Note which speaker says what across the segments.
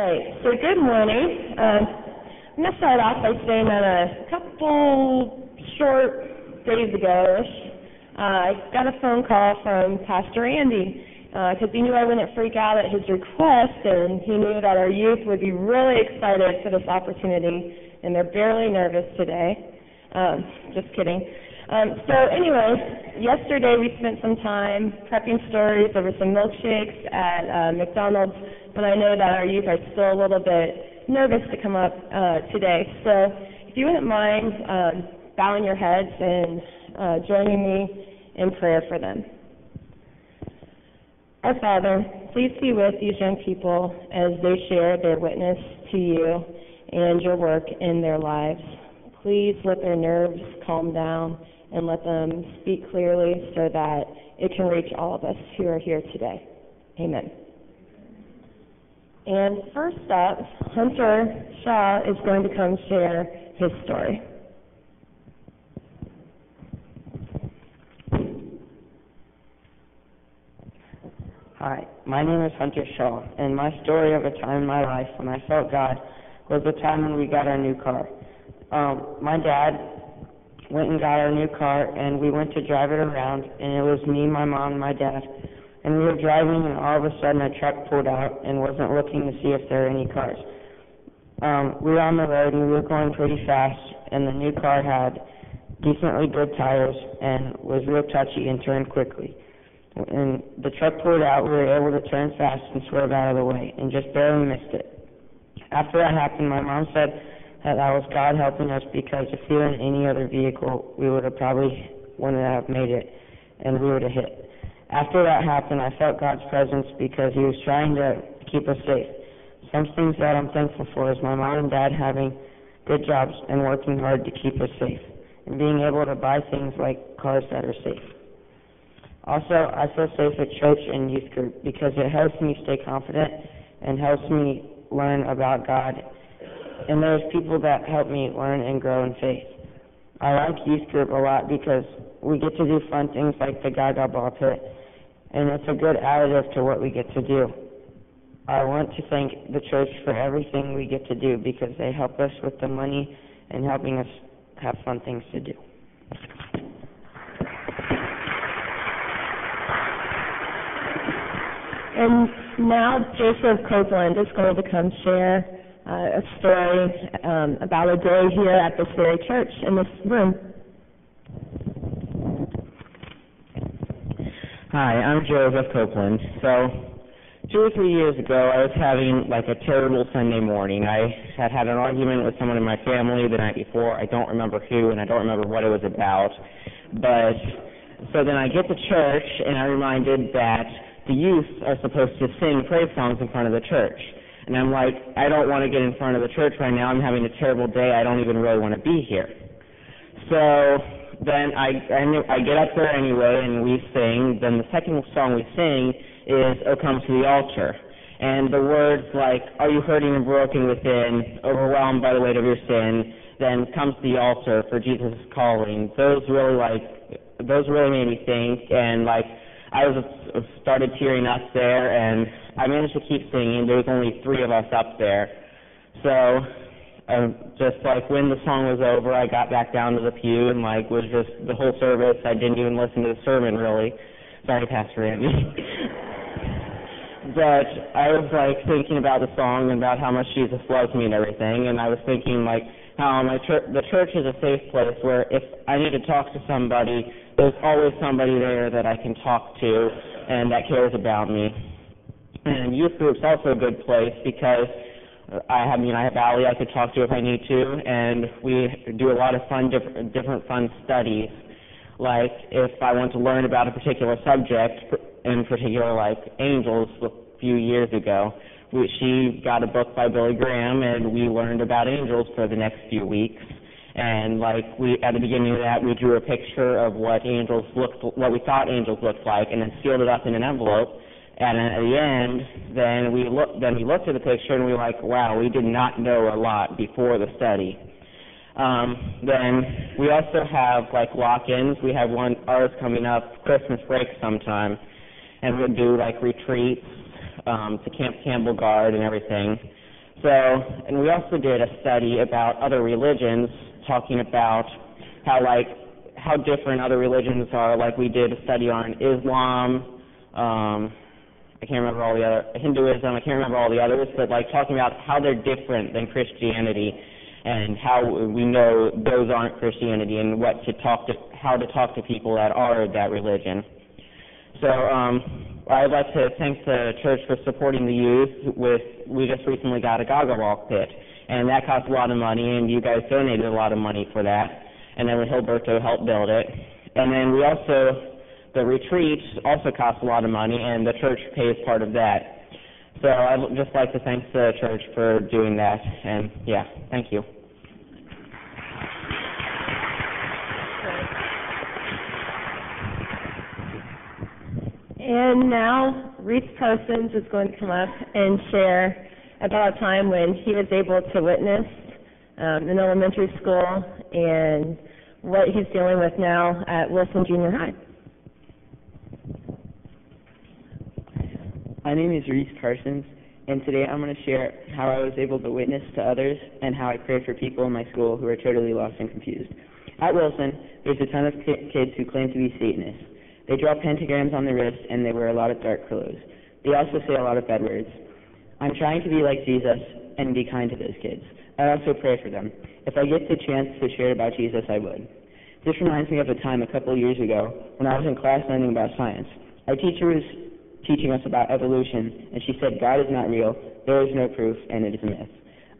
Speaker 1: right, so good morning. I'm going to start off by saying that a couple short days ago-ish, I got a phone call from Pastor Andy because he knew I wouldn't freak out at his request, and he knew that our youth would be really excited for this opportunity, and they're barely nervous today. Just kidding. So anyway, yesterday we spent some time prepping stories over some milkshakes at McDonald's, but I know that our youth are still a little bit nervous to come up today. So if you wouldn't mind bowing your heads and joining me in prayer for them. Our Father, please be with these young people as they share their witness to you and your work in their lives. Please let their nerves calm down and let them speak clearly so that it can reach all of us who are here today. Amen. And first up, Hunter Shaw is going to come share his story.
Speaker 2: Hi, my name is Hunter Shaw, and my story of a time in my life when I felt God was the time when we got our new car. My dad went and got our new car, and we went to drive it around, and it was me, my mom, and my dad. And we were driving, and all of a sudden a truck pulled out and wasn't looking to see if there were any cars. We were on the road, and we were going pretty fast, and the new car had decently good tires and was real touchy and turned quickly. And the truck pulled out, we were able to turn fast and swerve out of the way, and just barely missed it. After that happened, my mom said that was God helping us, because if we were in any other vehicle, we would have probably wouldn't have made it, and we would have hit. After that happened, I felt God's presence because He was trying to keep us safe. Some things that I'm thankful for is my mom and dad having good jobs and working hard to keep us safe, and being able to buy things like cars that are safe. Also, I feel safe at church and youth group because it helps me stay confident and helps me learn about God. And there's people that help me learn and grow in faith. I like youth group a lot because we get to do fun things like the Gaga Ball Pit, and it's a good additive to what we get to do. I want to thank the church for everything we get to do because they help us with the money and helping us have fun things to do.
Speaker 1: And now Joseph Copeland is going to come share a story about a day here at this very church in this room.
Speaker 3: Hi, I'm Joseph Copeland. So 2 or 3 years ago, I was having like a terrible Sunday morning. I had an argument with someone in my family the night before. I don't remember who, and I don't remember what it was about. But so then I get to church, and I'm reminded that the youth are supposed to sing praise songs in front of the church. And I'm like, I don't want to get in front of the church right now. I'm having a terrible day. I don't even really want to be here. So then I get up there anyway, and we sing. Then the second song we sing is "O Come to the Altar." And the words like, "Are you hurting and broken within, overwhelmed by the weight of your sin? Then come to the altar, for Jesus is calling." Those really made me think, and I started tearing up there, and I managed to keep singing. There was only 3 of us up there. So just when the song was over, I got back down to the pew and was just the whole service. I didn't even listen to the sermon, really. Sorry, Pastor Andy. But I was thinking about the song and about how much Jesus loves me and everything, and I was thinking how the church is a safe place where if I need to talk to somebody, there's always somebody there that I can talk to and that cares about me. And youth group's also a good place because I have Allie I could talk to if I need to, and we do a lot of different fun studies. Like if I want to learn about a particular subject, in particular angels a few years ago, she got a book by Billy Graham, and we learned about angels for the next few weeks. And we at the beginning of that, we drew a picture of what we thought angels looked like, and then sealed it up in an envelope. And at the end, then we looked at the picture, and we were like, wow, we did not know a lot before the study. Then we also have lock-ins. We have ours coming up Christmas break sometime, and we'll do retreats to Camp Campbell Guard and everything. So, and we also did a study about other religions, talking about how different other religions are. Like we did a study on Islam, I can't remember all the other, Hinduism, I can't remember all the others, but like talking about how they're different than Christianity and how we know those aren't Christianity and how to talk to people that are that religion. So I'd like to thank the church for supporting the youth we just recently got a Gaga Walk pit, and that cost a lot of money, and you guys donated a lot of money for that, and then Hilberto helped build it. And then the retreats also cost a lot of money, and the church pays part of that. So I'd just like to thank the church for doing that, and yeah, thank you.
Speaker 1: And now Reese Parsons is going to come up and share about a time when he was able to witness in elementary school and what he's dealing with now at Wilson Junior High.
Speaker 4: My name is Reese Parsons, and today I'm going to share how I was able to witness to others and how I prayed for people in my school who are totally lost and confused. At Wilson, there's a ton of kids who claim to be Satanists. They draw pentagrams on their wrists, and they wear a lot of dark clothes. They also say a lot of bad words. I'm trying to be like Jesus and be kind to those kids. I also pray for them. If I get the chance to share about Jesus, I would. This reminds me of a time a couple of years ago when I was in class learning about science. Our teacher was teaching us about evolution, and she said God is not real, there is no proof, and it is a myth.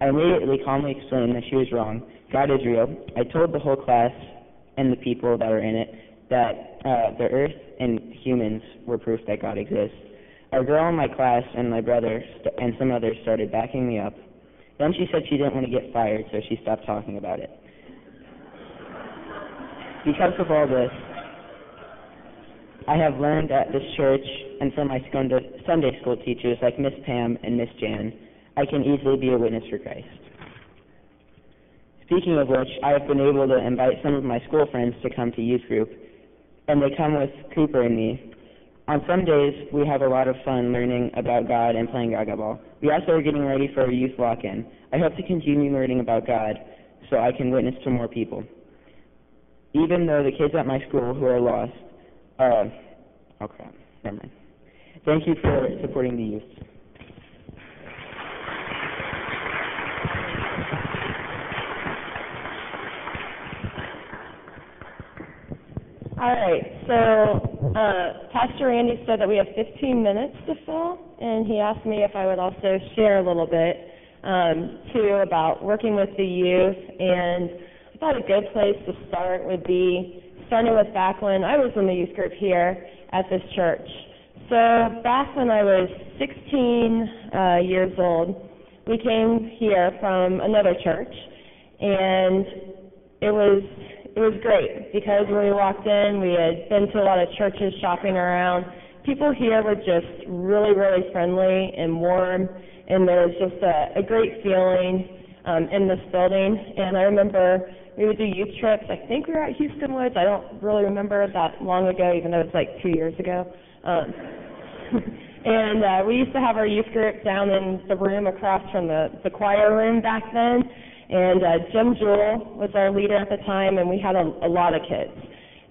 Speaker 4: I immediately calmly explained that she was wrong. God is real. I told the whole class and the people that are in it that the earth and humans were proof that God exists. A girl in my class and my brother and some others started backing me up. Then she said she didn't want to get fired, so she stopped talking about it. Because of all this, I have learned at this church and from my Sunday school teachers like Miss Pam and Miss Jan, I can easily be a witness for Christ. Speaking of which, I have been able to invite some of my school friends to come to youth group, and they come with Cooper and me. On some days, we have a lot of fun learning about God and playing Gaga Ball. We also are getting ready for a youth walk-in. I hope to continue learning about God so I can witness to more people. Even though the kids at my school who are lost, oh crap, never mind. Thank you for supporting the youth.
Speaker 1: All right, so Pastor Randy said that we have 15 minutes to fill, and he asked me if I would also share a little bit, too, about working with the youth, and I thought a good place to start would be starting with back when I was in the youth group here at this church. So back when I was 16 years old, we came here from another church, and it was great because when we walked in, we had been to a lot of churches shopping around. People here were just really, really friendly and warm, and there was just a great feeling in this building. And I remember we would do youth trips. I think we were at Houston Woods. I don't really remember that long ago, even though it's like 2 years ago. And we used to have our youth group down in the room across from the choir room back then. And Jim Jewell was our leader at the time, and we had a lot of kids.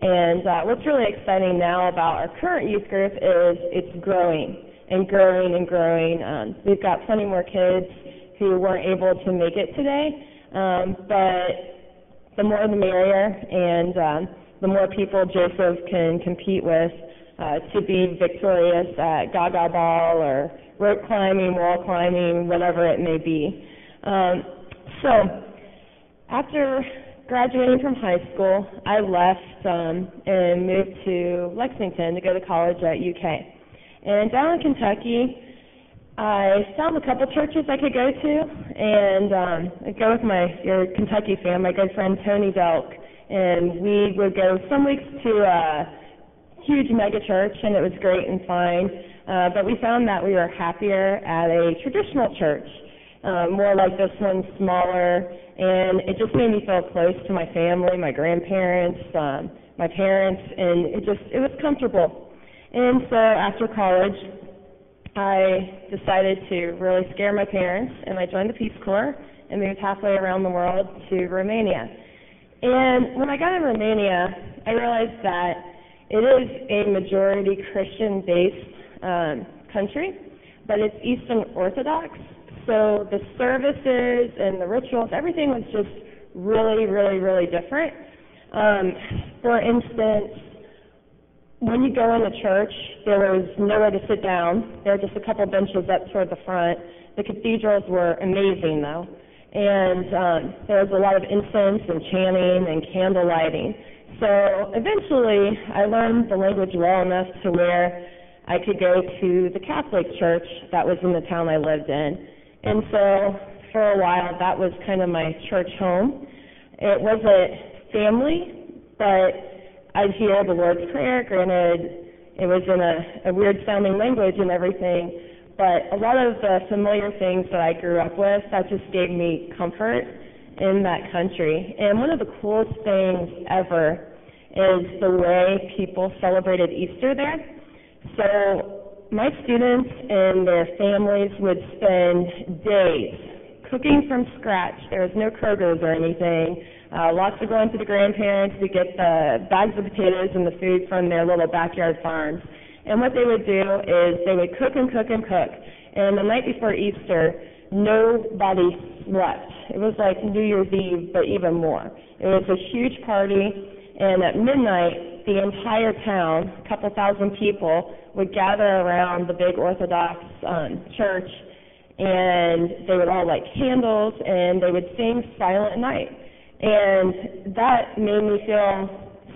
Speaker 1: And what's really exciting now about our current youth group is it's growing and growing and growing. We've got plenty more kids who weren't able to make it today, but the more the merrier, and the more people Joseph can compete with to be victorious at Gaga Ball or rope climbing, wall climbing, whatever it may be. So, after graduating from high school, I left and moved to Lexington to go to college at UK. And down in Kentucky, I found a couple churches I could go to, and I'd go with your Kentucky fan, my good friend Tony Delk, and we would go some weeks to a huge mega church, and it was great and fine, but we found that we were happier at a traditional church. More like this one, smaller, and it just made me feel close to my family, my grandparents, my parents, and it was comfortable. And so after college, I decided to really scare my parents, and I joined the Peace Corps and moved halfway around the world to Romania. And when I got in Romania, I realized that it is a majority Christian-based country, but it's Eastern Orthodox. So the services and the rituals, everything was just really, really, really different. For instance, when you go into church, there was nowhere to sit down. There were just a couple benches up toward the front. The cathedrals were amazing, though. And there was a lot of incense and chanting and candle lighting. So eventually, I learned the language well enough to where I could go to the Catholic church that was in the town I lived in. And so for a while, that was kind of my church home. It wasn't family, but I'd hear the Lord's Prayer. Granted, it was in a weird-sounding language and everything, but a lot of the familiar things that I grew up with, that just gave me comfort in that country. And one of the coolest things ever is the way people celebrated Easter there. So my students and their families would spend days cooking from scratch. There was no Kroger's or anything. Lots of going to the grandparents to get the bags of potatoes and the food from their little backyard farms. And what they would do is they would cook and cook and cook. And the night before Easter, nobody slept. It was like New Year's Eve, but even more. It was a huge party, and at midnight, the entire town, a couple thousand people, would gather around the big Orthodox church, and they would all light candles, and they would sing Silent Night. And that made me feel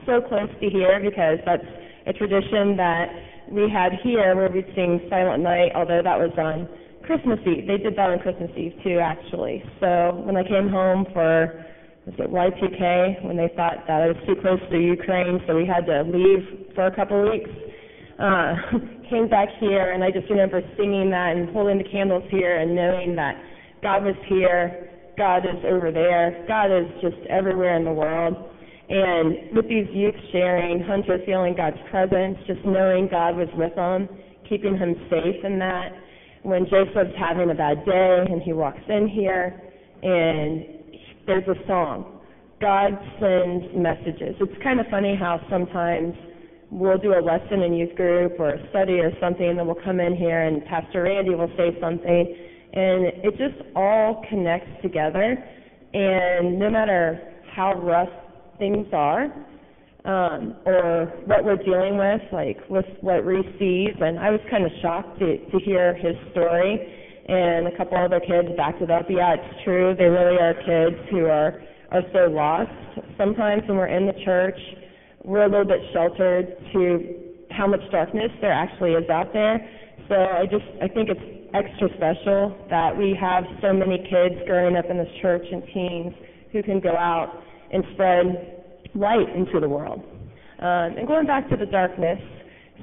Speaker 1: so close to here, because that's a tradition that we had here where we'd sing Silent Night, although that was on Christmas Eve. They did that on Christmas Eve too, actually. So when I came home for, was it Y2K, when they thought that I was too close to Ukraine, so we had to leave for a couple of weeks, came back here, and I just remember singing that and holding the candles here and knowing that God was here, God is over there, God is just everywhere in the world. And with these youth sharing, Hunter feeling God's presence, just knowing God was with him, keeping him safe in that. When Joseph's having a bad day and he walks in here and there's a song, God sends messages. It's kind of funny how sometimes we'll do a lesson in youth group or a study or something, and then we'll come in here and Pastor Randy will say something, and it just all connects together. And no matter how rough things are, or what we're dealing with, like with what Reese sees, and I was kind of shocked to hear his story, and a couple other kids backed it up. Yeah, it's true. There really are kids who are so lost. Sometimes when we're in the church, we're a little bit sheltered to how much darkness there actually is out there. So I think it's extra special that we have so many kids growing up in this church and teens who can go out and spread light into the world. And going back to the darkness,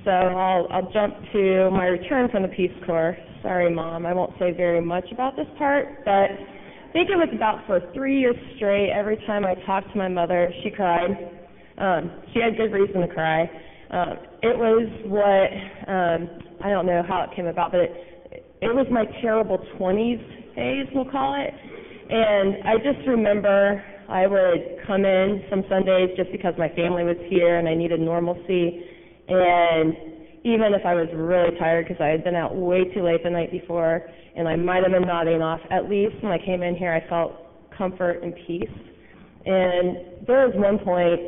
Speaker 1: so I'll jump to my return from the Peace Corps. Sorry, Mom, I won't say very much about this part, but I think it was about for 3 years straight, every time I talked to my mother, she cried. She had good reason to cry. It was what, I don't know how it came about, but it was my terrible 20s phase, we'll call it. And I just remember I would come in some Sundays just because my family was here and I needed normalcy. And even if I was really tired because I had been out way too late the night before and I might have been nodding off, at least when I came in here I felt comfort and peace. And there was one point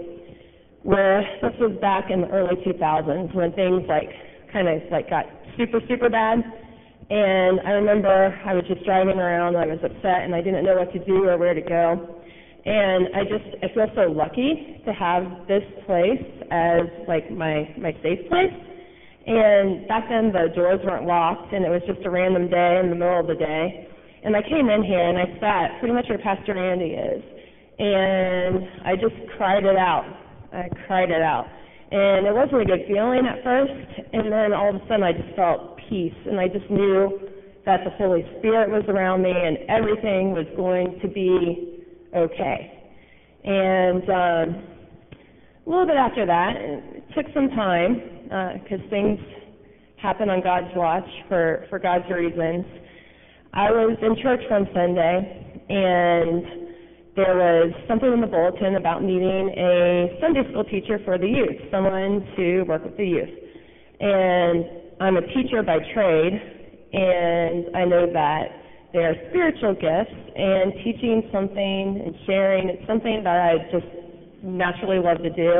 Speaker 1: where, this was back in the early 2000s, when things kind of got super, super bad. And I remember I was just driving around, I was upset, and I didn't know what to do or where to go. And I feel so lucky to have this place as my safe place. And back then the doors weren't locked, and it was just a random day in the middle of the day. And I came in here and I sat pretty much where Pastor Andy is, and I just cried it out. I cried it out. And it wasn't a good feeling at first, and then all of a sudden I just felt peace, and I just knew that the Holy Spirit was around me and everything was going to be okay. And a little bit after that, it took some time because things happen on God's watch for God's reasons. I was in church one Sunday, and there was something in the bulletin about needing a Sunday school teacher for the youth, someone to work with the youth. And I'm a teacher by trade, and I know that there are spiritual gifts, and teaching something and sharing, it's something that I just naturally love to do.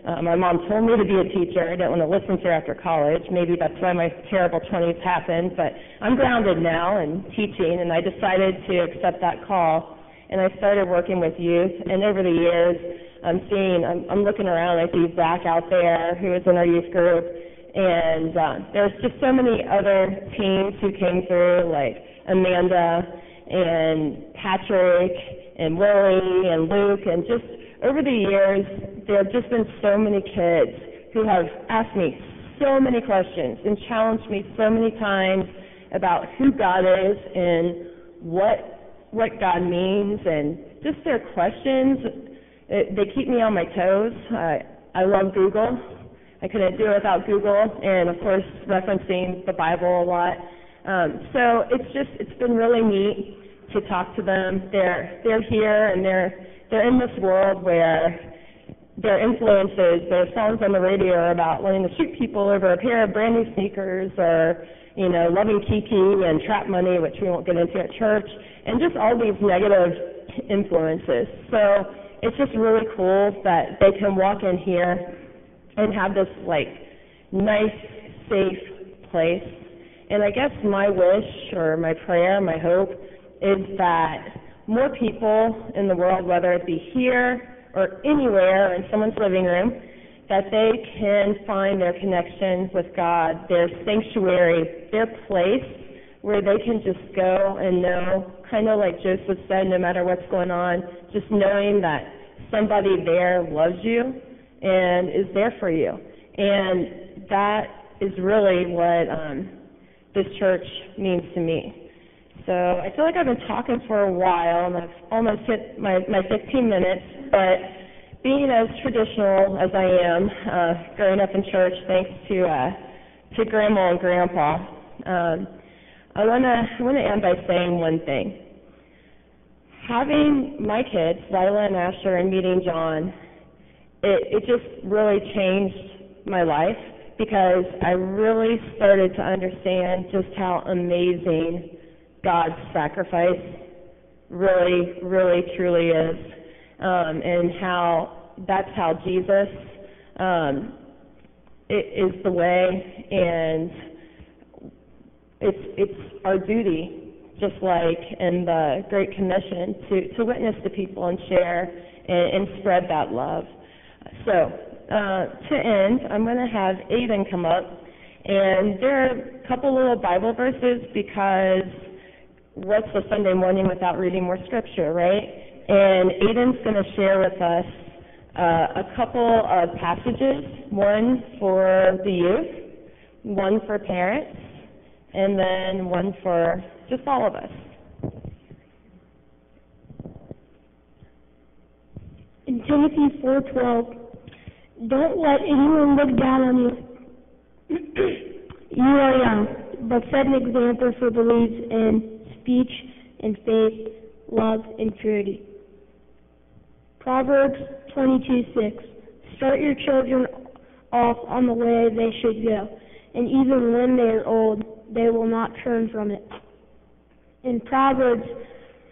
Speaker 1: My mom told me to be a teacher. I didn't want to listen to her after college. Maybe that's why my terrible 20s happened, but I'm grounded now in teaching, and I decided to accept that call. And I started working with youth, and over the years, I'm looking around, I see Zach out there, who is in our youth group, and there's just so many other teens who came through, like Amanda and Patrick and Willie and Luke, and just over the years, there have just been so many kids who have asked me so many questions and challenged me so many times about who God is and what God means, and just their questions, they keep me on my toes. I love Google. I couldn't do it without Google, and of course referencing the Bible a lot. So it's been really neat to talk to them. They're here, and they're in this world where their influences, their songs on the radio are about wanting to shoot people over a pair of brand new sneakers, or loving Kiki and trap money, which we won't get into at church, and just all these negative influences. So it's just really cool that they can walk in here and have this nice, safe place. And I guess my wish or my prayer, my hope, is that more people in the world, whether it be here or anywhere in someone's living room, that they can find their connection with God, their sanctuary, their place where they can just go and know, kind of like Joseph said, no matter what's going on, just knowing that somebody there loves you and is there for you. And that is really what this church means to me. So I feel like I've been talking for a while, and I've almost hit my 15 minutes, but being as traditional as I am, growing up in church, thanks to Grandma and Grandpa, I want to end by saying one thing. Having my kids, Lila and Asher, and meeting John, it just really changed my life, because I really started to understand just how amazing God's sacrifice really, really, truly is, and that's how Jesus is the way, and it's our duty, just like in the Great Commission, to witness to people and share and spread that love. So to end, I'm going to have Aiden come up, and there are a couple little Bible verses, because what's a Sunday morning without reading more scripture, right? And Aiden's going to share with us a couple of passages, one for the youth, one for parents, and then one for just all of us.
Speaker 5: In Timothy 4:12, don't let anyone look down on you. You are young, but set an example for beliefs in speech and faith, love, and purity. Proverbs 22:6. Start your children off on the way they should go, and even when they are old, they will not turn from it. In Proverbs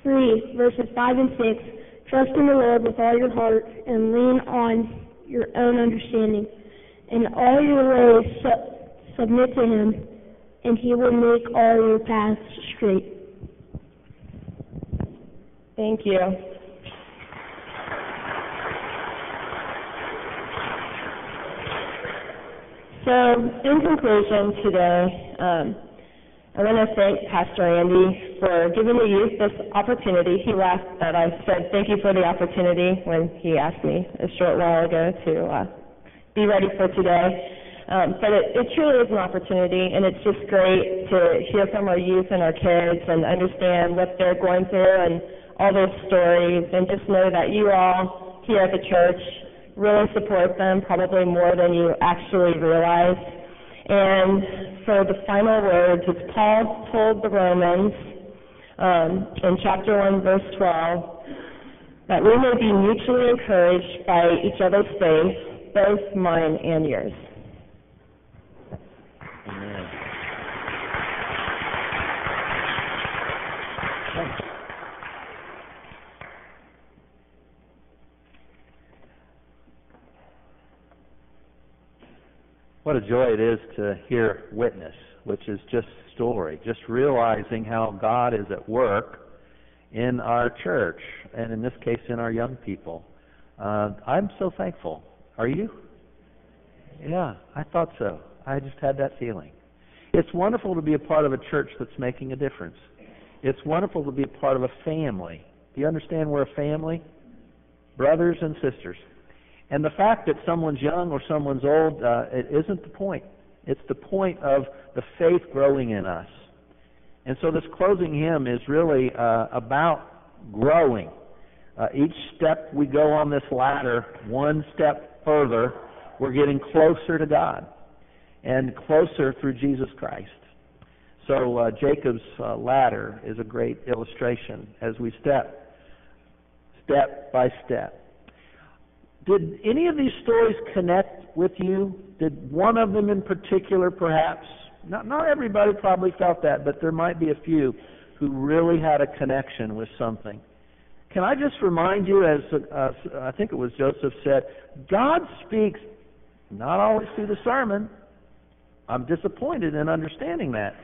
Speaker 5: 3, verses 5 and 6, trust in the Lord with all your heart, and lean on your own understanding. In all your ways submit to Him, and He will make all your paths straight.
Speaker 1: Thank you. So, in conclusion today, I want to thank Pastor Andy for giving the youth this opportunity. He laughed that I said thank you for the opportunity when he asked me a short while ago to be ready for today. But it truly is an opportunity, and it's just great to hear from our youth and our kids and understand what they're going through and all their stories, and just know that you all here at the church really support them, probably more than you actually realize. And for the final words, as Paul told the Romans in chapter 1, verse 12, that we may be mutually encouraged by each other's faith, both mine and yours.
Speaker 6: Amen. What a joy it is to hear witness, which is just story, just realizing how God is at work in our church, and in this case in our young people. I'm so thankful. Are you? Yeah, I thought so. I just had that feeling. It's wonderful to be a part of a church that's making a difference. It's wonderful to be a part of a family. Do you understand we're a family? Brothers and sisters. And the fact that someone's young or someone's old, it isn't the point. It's the point of the faith growing in us. And so this closing hymn is really about growing. Each step we go on this ladder, one step further, we're getting closer to God and closer through Jesus Christ. So Jacob's ladder is a great illustration as we step by step. Did any of these stories connect with you? Did one of them in particular, perhaps? Not everybody probably felt that, but there might be a few who really had a connection with something. Can I just remind you, as I think it was Joseph said, God speaks not always through the sermon. I'm disappointed in understanding that.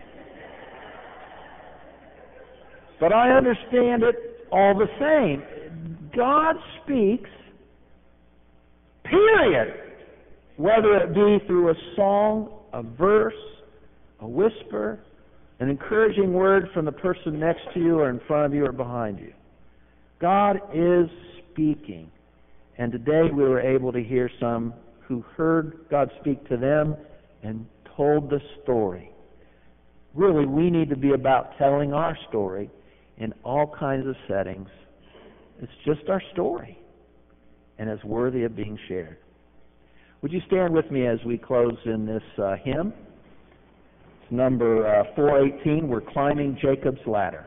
Speaker 6: But I understand it all the same. God speaks, period. Whether it be through a song, a verse, a whisper, an encouraging word from the person next to you or in front of you or behind you. God is speaking. And today we were able to hear some who heard God speak to them and told the story. Really, we need to be about telling our story in all kinds of settings. It's just our story, and it's worthy of being shared. Would you stand with me as we close in this hymn? It's number 418, We're Climbing Jacob's Ladder.